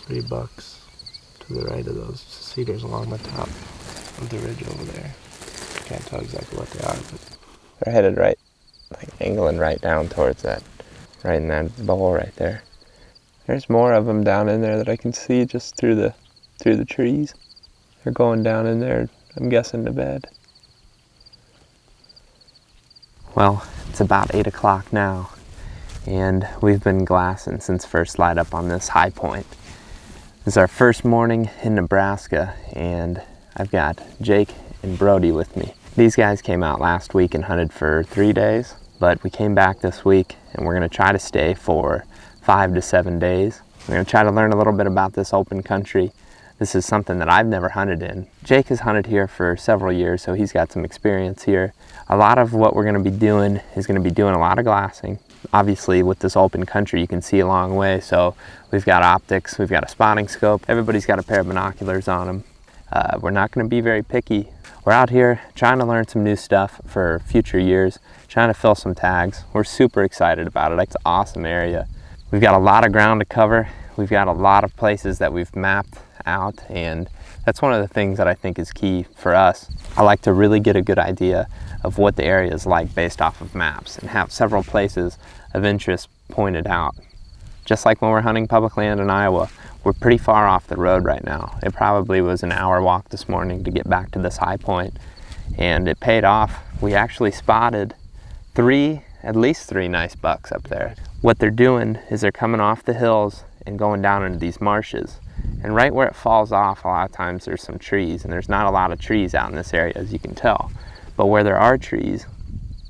3 bucks to the right of those cedars along the top of the ridge over there. Can't tell exactly what they are, but they're headed right, like angling right down towards that, right in that bowl right there. There's more of them down in there that I can see just through the trees. They're going down in there, I'm guessing, to bed. Well, it's about 8 o'clock now, and we've been glassing since first light up on this high point. This is our first morning in Nebraska, and I've got Jake and Brody with me. These guys came out last week and hunted for 3 days, but we came back this week and we're gonna try to stay for 5 to 7 days. We're gonna try to learn a little bit about this open country. This is something that I've never hunted in. Jake has hunted here for several years, so he's got some experience here. A lot of what we're gonna be doing is gonna be doing a lot of glassing. Obviously, with this open country, you can see a long way, so we've got optics, we've got a spotting scope, everybody's got a pair of binoculars on them. We're not gonna be very picky. We're out here trying to learn some new stuff for future years, trying to fill some tags. We're super excited about it. It's an awesome area. We've got a lot of ground to cover. We've got a lot of places that we've mapped out, and that's one of the things that I think is key for us. I like to really get a good idea of what the area is like based off of maps and have several places of interest pointed out. Just like when we're hunting public land in Iowa, we're pretty far off the road right now. It probably was an hour walk this morning to get back to this high point, and it paid off. We actually spotted at least three nice bucks up there. What they're doing is they're coming off the hills and going down into these marshes. And right where it falls off, a lot of times there's some trees, and there's not a lot of trees out in this area, as you can tell. But where there are trees,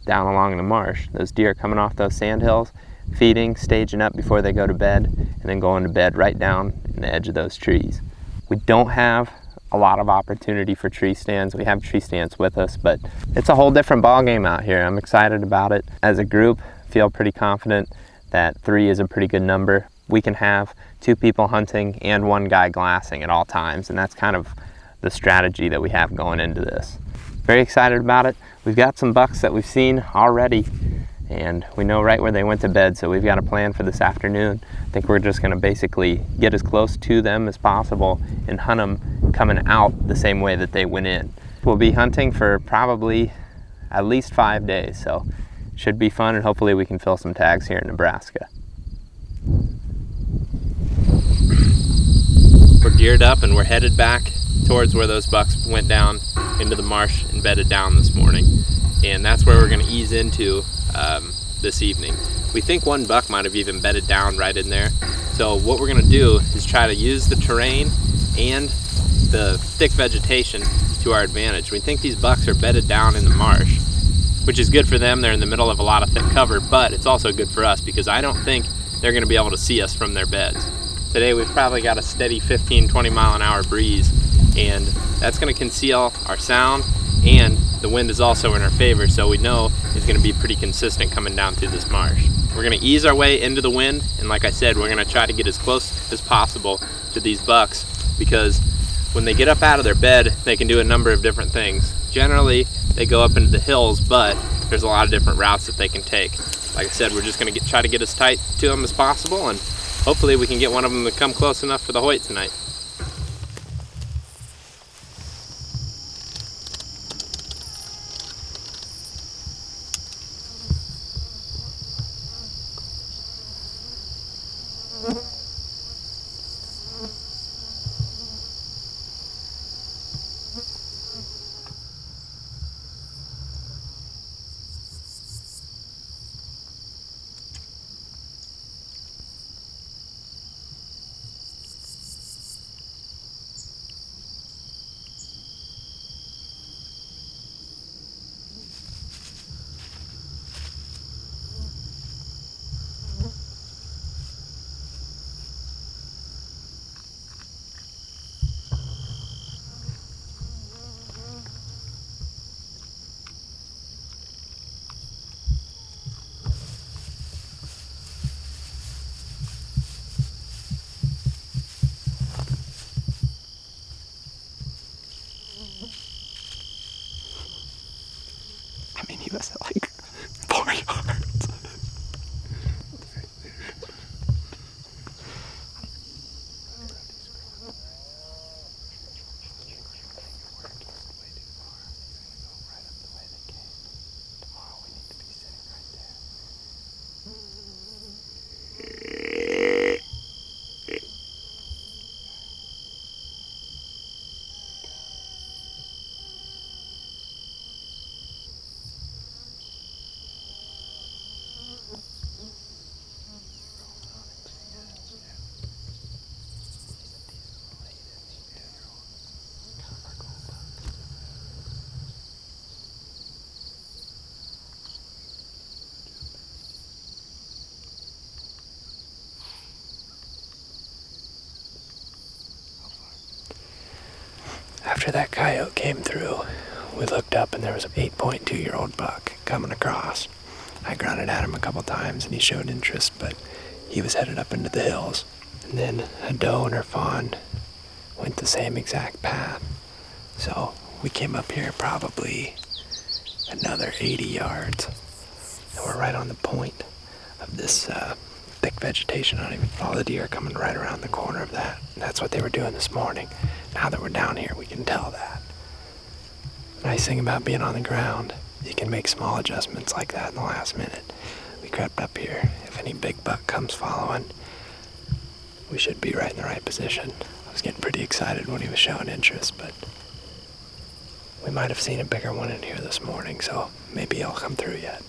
down along the marsh, those deer are coming off those sandhills, feeding, staging up before they go to bed, and then going to bed right down in the edge of those trees. We don't have a lot of opportunity for tree stands. We have tree stands with us, but it's a whole different ball game out here. I'm excited about it. As a group, feel pretty confident that 3 is a pretty good number. We can have 2 people hunting and 1 guy glassing at all times, and that's kind of the strategy that we have going into this. Very excited about it. We've got some bucks that we've seen already, and we know right where they went to bed, so we've got a plan for this afternoon. I think we're just gonna basically get as close to them as possible and hunt them coming out the same way that they went in. We'll be hunting for probably at least 5 days, so should be fun, and hopefully we can fill some tags here in Nebraska. We're geared up and we're headed back towards where those bucks went down into the marsh and bedded down this morning, and that's where we're going to ease into this evening. We think 1 buck might have even bedded down right in there, so what we're going to do is try to use the terrain and the thick vegetation to our advantage. We think these bucks are bedded down in the marsh, which is good for them. They're in the middle of a lot of thick cover, but it's also good for us because I don't think they're going to be able to see us from their beds. Today we've probably got a steady 15-20 mile an hour breeze, and that's going to conceal our sound, and the wind is also in our favor, so we know it's going to be pretty consistent coming down through this marsh. We're going to ease our way into the wind, and like I said, we're going to try to get as close as possible to these bucks, because when they get up out of their bed, they can do a number of different things. Generally, they go up into the hills, but there's a lot of different routes that they can take. Like I said, we're just going to try to get as tight to them as possible, and hopefully we can get one of them to come close enough for the Hoyt tonight. After that coyote came through, we looked up and there was an 8.2-year-old buck coming across. I grunted at him a couple times and he showed interest, but he was headed up into the hills. And then a doe and her fawn went the same exact path. So we came up here probably another 80 yards. And we're right on the point of this thick vegetation. All the deer are coming right around the corner of that. And that's what they were doing this morning. Now that we're down here, we can tell that. The nice thing about being on the ground, you can make small adjustments like that in the last minute. We crept up here. If any big buck comes following, we should be right in the right position. I was getting pretty excited when he was showing interest, but we might have seen a bigger one in here this morning, so maybe he'll come through yet.